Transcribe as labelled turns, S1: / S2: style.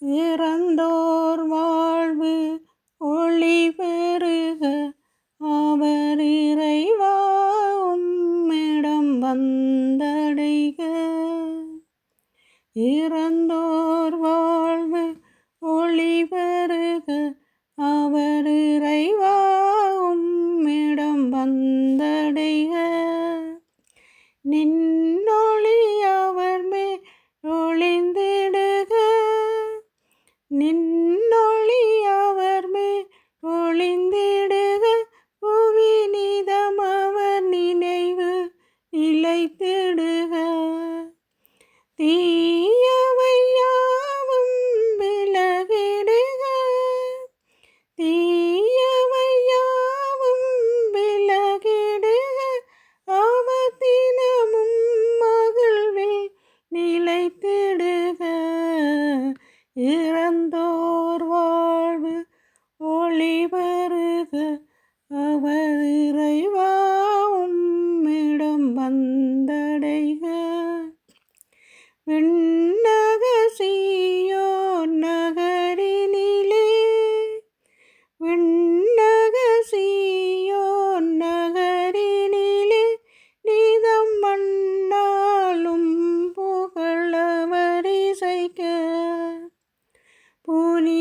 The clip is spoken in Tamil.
S1: இறந்தோர் வாழ்வு ஒளி பெருக அவர் இறைவா உம்மிடம் வந்தடைக. இறந்தோர் வாழ்வு ஒளி பெருக அவர் இறைவா உம்மிடம் வந்தடைக. நின்னொளி அவர் மேல் ஒளிந்திடுக. நின்னொளி அவர் மேல் ஒளிந்திடுக. புவினிதம் அவர் நினைவு நிலைத்திடுக. தீயவை யாவும் விலகிடுக. தீயவை யாவும் விலகிடுக. அவர் தினமும் மகிழ்வில் நிலைத்திடுக. இறந்தோர் வாழ்வு ஒளி பெருக அவர் இறைவா உம்மிடம் வந்தடைக. விண்ணக சீயோன் நகரினிலே, விண்ணக சீயோன் நகரினிலே நிதம் மண்ணாலும் புகழவர் இசைக்க. புனி